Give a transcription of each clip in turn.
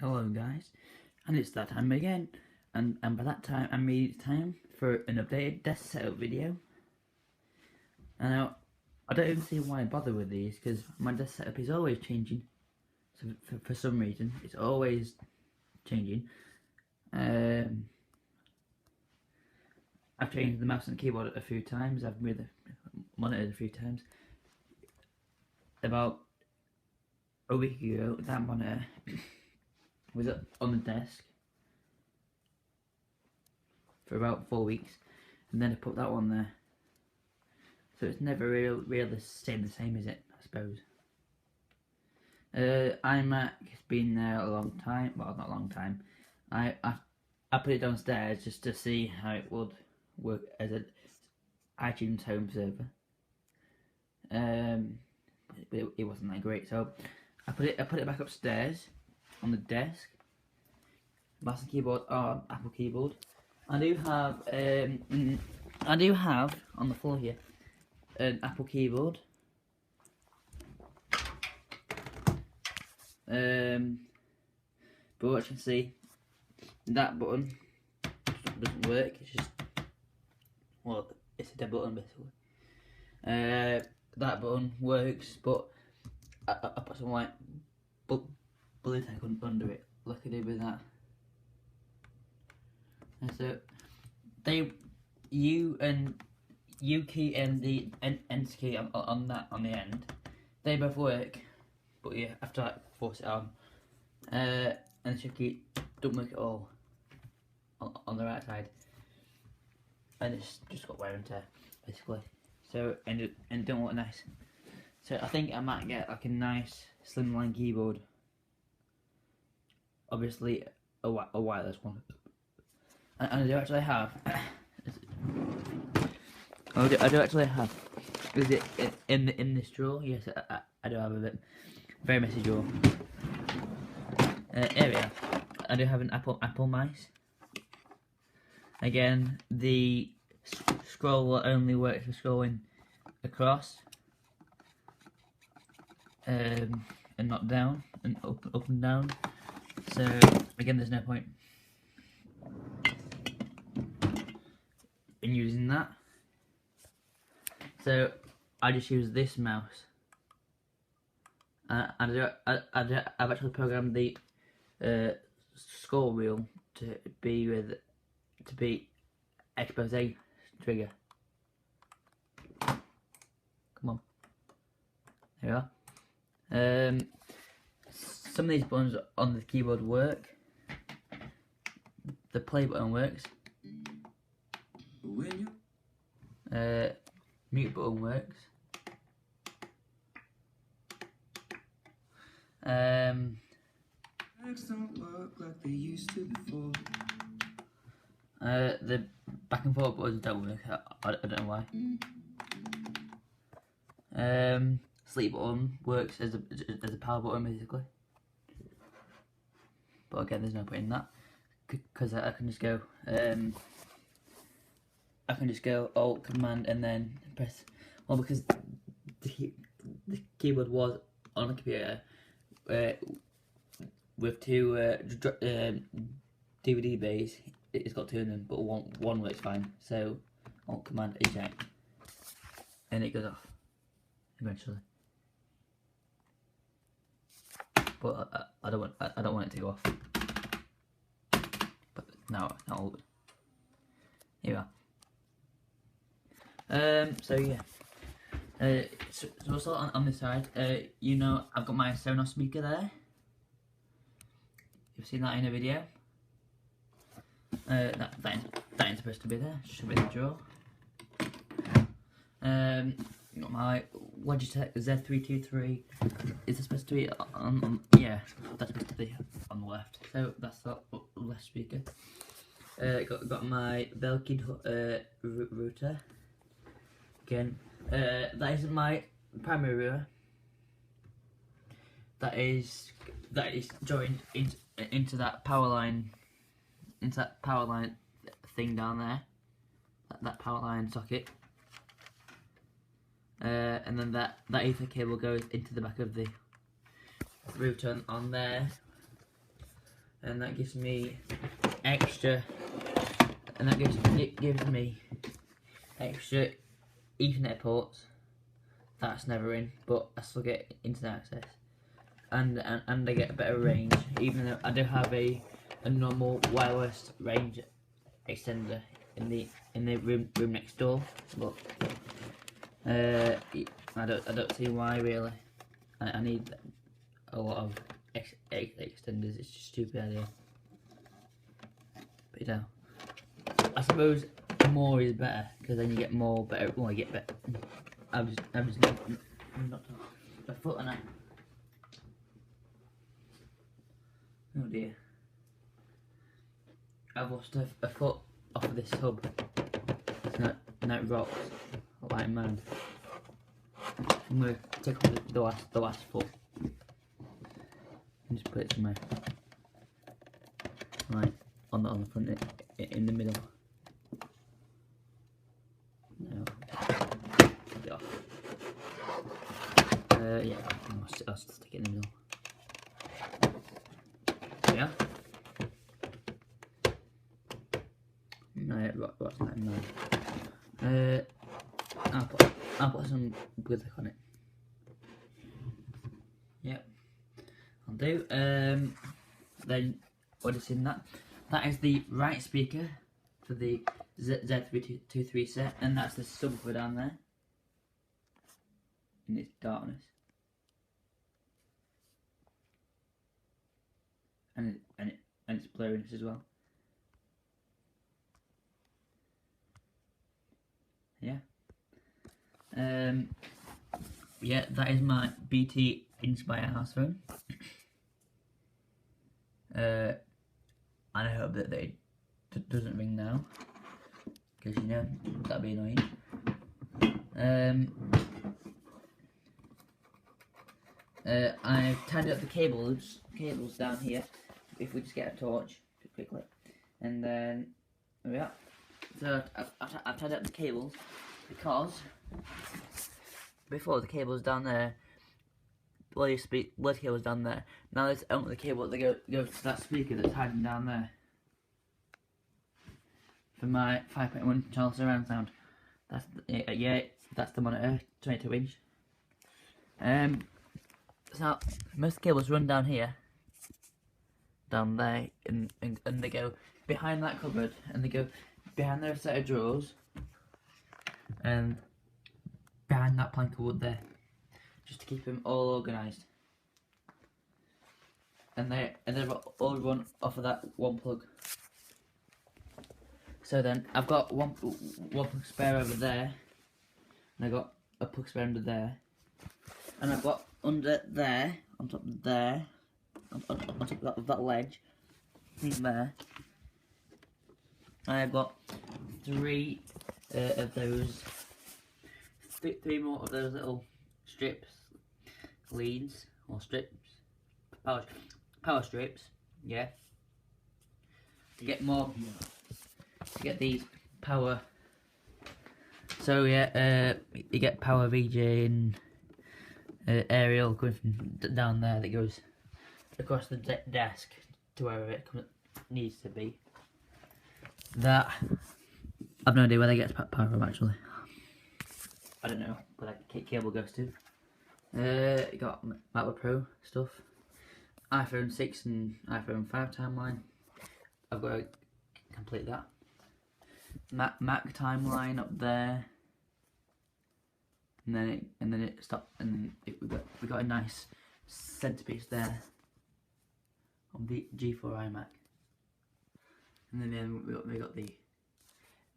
Hello guys, and it's that time again, and by that time I made it time for an updated desk setup video. And now, I don't even see why I bother with these, because my desk setup is always changing, so for some reason, it's always changing. I've changed the mouse and keyboard a few times, I've moved the monitor a few times. About a week ago, that monitor was up on the desk for about 4 weeks, and then I put that one there. So it's never really staying the same, is it? I suppose. iMac has been there a long time. Well, not a long time. I put it downstairs just to see how it would work as an iTunes home server. But it wasn't that great, so I put it back upstairs on the desk. Mouse and keyboard are Apple keyboard. I do have on the floor here an Apple keyboard. But what you can see, that button doesn't work. It's just, well, it's a dead button basically. That button works, but I put some white blue tack under it, like I did with that. And so U key and the enter key on the end, they both work, but you have to like force it on. And the shift key don't work at all on the right side, and it's just got wear and tear basically. So and it don't look nice. So I think I might get like a nice slimline keyboard. Obviously a wireless one. And I do actually have. I do actually have. Is it in this drawer? Yes, I do have a bit very messy drawer. Here we are. I do have an Apple mice. Again, the scroll only works for scrolling across, and not down, and up and down. So again, there's no point in using that. So I just use this mouse. I've actually programmed the scroll wheel to be expose trigger. Come on, there we are. Some of these buttons on the keyboard work. The play button works. Mute button works. Don't work like they used to before. The back and forth buttons don't work. I don't know why. Sleep button works as a power button basically. But again, there's no point in that because I can just go. I can just go Alt Command and then press. Well, because the keyboard was on the computer with two DVD bays. It's got two of them, but one works fine. So Alt Command eject, and it goes off eventually. But I don't want it to go off. But now all good. Here we are. So yeah. So also on this side, you know, I've got my Sonos speaker there. You've seen that in a video. That ain't supposed to be there. Should be in the drawer. Got my Logitech Z323. Is it supposed to be on? Yeah, that's supposed to be on the left. So that's the left speaker. Got my Belkin router. Again, that isn't my primary router. That is joined into that power line, thing down there. That power line socket. And then that Ether cable goes into the back of the router on there. and that gives me extra, and that gives me extra Ethernet ports. That's never in, but I still get internet access, and I get a better range, even though I do have a normal wireless range extender in the room next door. But I don't see why really. I need a lot of extenders. It's just a stupid idea. But yeah, I suppose more is better because then you get more better. Well, you get better. I'm just not a foot on it. Oh dear. I've lost a foot off of this hub. And it rocks like man. I'm gonna take off the last foot and just put it somewhere. Right on the front, in the middle. No. Take it off. Yeah, I'll stick it in the middle. Yeah. No, what's that in there? I'll put some glitter on it. Yep, I'll do. Then what is in that? That is the right speaker for the Z323 set, and that's the subwoofer down there in its darkness, and its blurriness as well. Yeah. Yeah, that is my BT Inspire house phone. And I hope that it doesn't ring now, because you know that'd be annoying. I've tidied up the cables down here. If we just get a torch quickly, and then there we are. So I've tied up the cables because before the cables down there, blood cables down there. Now there's only the cable that goes to that speaker that's hiding down there for my 5.1 channel surround sound. That's that's the monitor, 22 inch. So most cables run down here, down there, and they go behind that cupboard, and they go behind their set of drawers, and behind that plank of wood there, just to keep them all organised. And they're all run off of that one plug. So then I've got one plug spare over there, and I got a plug spare under there, and I've got under there, on top of there, on top of that ledge, there. I've got three of those, three more of those little strips, leads or strips, power strips, yeah. To get more, to get these power. So yeah, you get power VJ and aerial going from down there that goes across the desk to wherever it needs to be. That I've no idea where they get power from actually. I don't know where that cable goes to. You got MacBook Pro stuff, iPhone 6 and iPhone 5 timeline. I've got to complete that. Mac timeline up there, and then it stopped, and we got a nice centerpiece there on the G4 iMac, and then we got the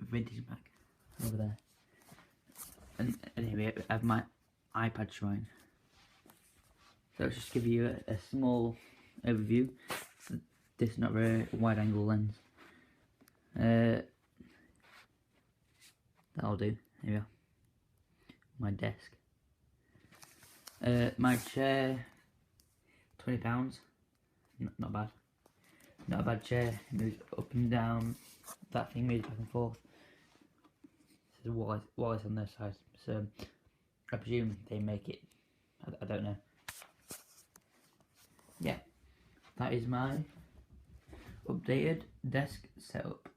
vintage Mac over there, and anyway I have my iPad shrine. So let's just give you a small overview. This is not very wide angle lens. That'll do. There we are. My desk. My chair, £20. Not bad. Not a bad chair. It moves up and down. That thing moves back and forth. This is Wallace on their side. So I presume they make it. I don't know. Yeah, that is my Updated desk setup.